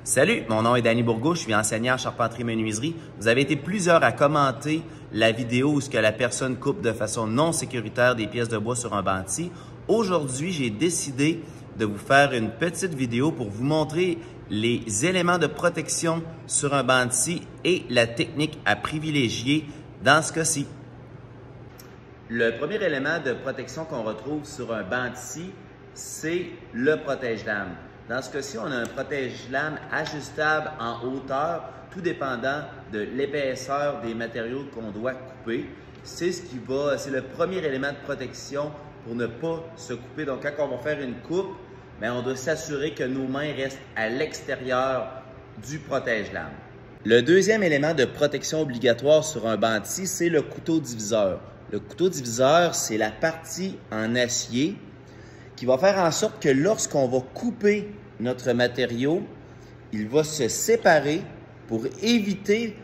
Salut, mon nom est Danny Bourgault, je suis enseignant en charpenterie-menuiserie. Vous avez été plusieurs à commenter la vidéo où la personne coupe de façon non sécuritaire des pièces de bois sur un banti. Aujourd'hui, j'ai décidé de vous faire une petite vidéo pour vous montrer les éléments de protection sur un banti et la technique à privilégier dans ce cas-ci. Le premier élément de protection qu'on retrouve sur un banti, c'est le protège-lame. Dans ce cas-ci, on a un protège-lame ajustable en hauteur, tout dépendant de l'épaisseur des matériaux qu'on doit couper. C'est le premier élément de protection pour ne pas se couper. Donc, quand on va faire une coupe, on doit s'assurer que nos mains restent à l'extérieur du protège-lame. Le deuxième élément de protection obligatoire sur un banti, c'est le couteau diviseur. Le couteau diviseur, c'est la partie en acier qui va faire en sorte que lorsqu'on va couper notre matériau, il va se séparer pour éviter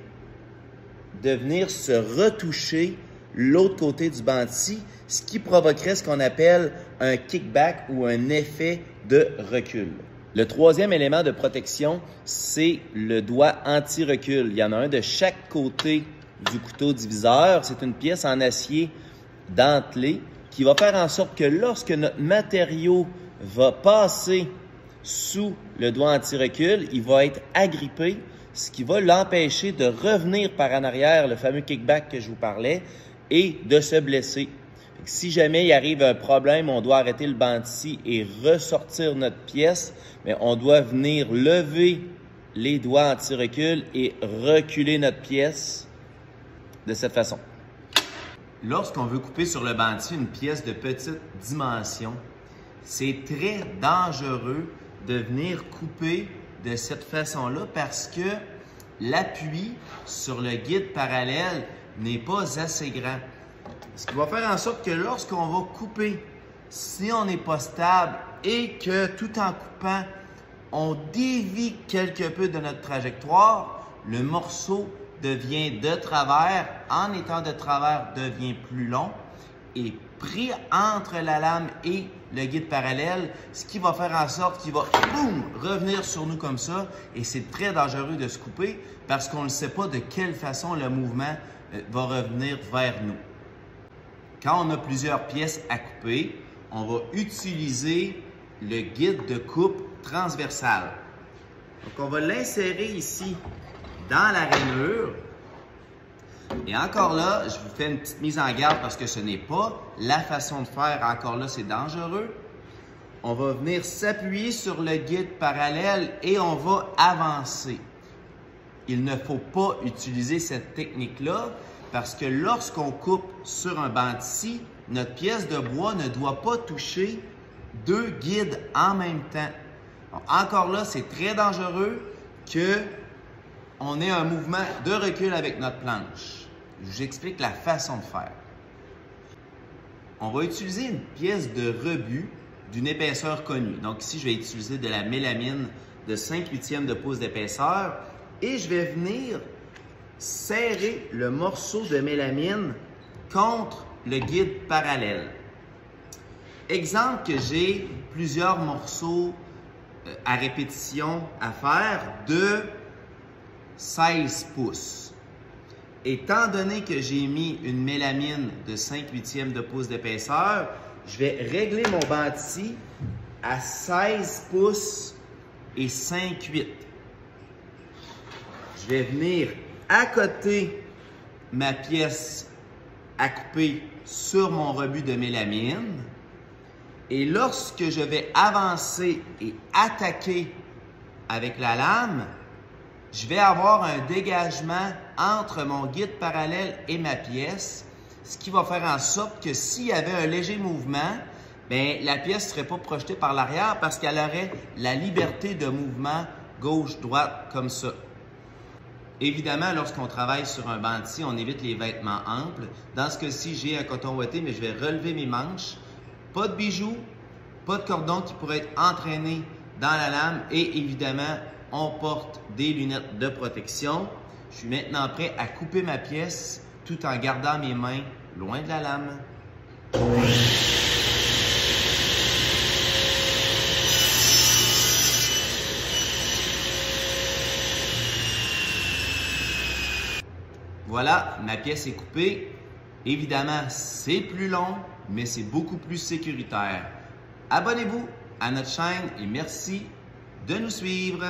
de venir se retoucher l'autre côté du banti, ce qui provoquerait ce qu'on appelle un kickback ou un effet de recul. Le troisième élément de protection, c'est le doigt anti-recul. Il y en a un de chaque côté du couteau diviseur. C'est une pièce en acier dentelé qui va faire en sorte que lorsque notre matériau va passer sous le doigt anti-recul, il va être agrippé, ce qui va l'empêcher de revenir par en arrière, le fameux kickback que je vous parlais, et de se blesser. Si jamais il arrive un problème, on doit arrêter le banti et ressortir notre pièce, mais on doit venir lever les doigts anti-recul et reculer notre pièce de cette façon. Lorsqu'on veut couper sur le banti une pièce de petite dimension, c'est très dangereux de venir couper de cette façon-là parce que l'appui sur le guide parallèle n'est pas assez grand. Ce qui va faire en sorte que lorsqu'on va couper, si on n'est pas stable et que tout en coupant, on dévie quelque peu de notre trajectoire, le morceau devient de travers, en étant de travers, devient plus long et pris entre la lame et le guide parallèle, ce qui va faire en sorte qu'il va boum, revenir sur nous comme ça et c'est très dangereux de se couper parce qu'on ne sait pas de quelle façon le mouvement va revenir vers nous. Quand on a plusieurs pièces à couper, on va utiliser le guide de coupe transversale. Donc, on va l'insérer ici dans la rainure. Et encore là, je vous fais une petite mise en garde parce que ce n'est pas la façon de faire. Encore là, c'est dangereux. On va venir s'appuyer sur le guide parallèle et on va avancer. Il ne faut pas utiliser cette technique-là parce que lorsqu'on coupe sur un banti, notre pièce de bois ne doit pas toucher deux guides en même temps. Donc, encore là, c'est très dangereux qu'on ait un mouvement de recul avec notre planche. Je vous explique la façon de faire. On va utiliser une pièce de rebut d'une épaisseur connue. Donc ici, je vais utiliser de la mélamine de 5/8 de pouce d'épaisseur et je vais venir serrer le morceau de mélamine contre le guide parallèle. Exemple que j'ai plusieurs morceaux à répétition à faire de 16 pouces. Étant donné que j'ai mis une mélamine de 5/8 de pouce d'épaisseur, je vais régler mon banti à 16 pouces et 5/8. Je vais venir accoter ma pièce à couper sur mon rebut de mélamine. Et lorsque je vais avancer et attaquer avec la lame, je vais avoir un dégagement entre mon guide parallèle et ma pièce, ce qui va faire en sorte que s'il y avait un léger mouvement, la pièce ne serait pas projetée par l'arrière parce qu'elle aurait la liberté de mouvement gauche-droite comme ça. Évidemment, lorsqu'on travaille sur un banti, on évite les vêtements amples. Dans ce cas-ci, j'ai un coton ouaté, mais je vais relever mes manches. Pas de bijoux, pas de cordon qui pourrait être entraîné dans la lame et évidemment, on porte des lunettes de protection. Je suis maintenant prêt à couper ma pièce tout en gardant mes mains loin de la lame. Voilà, ma pièce est coupée. Évidemment, c'est plus long, mais c'est beaucoup plus sécuritaire. Abonnez-vous à notre chaîne et merci de nous suivre.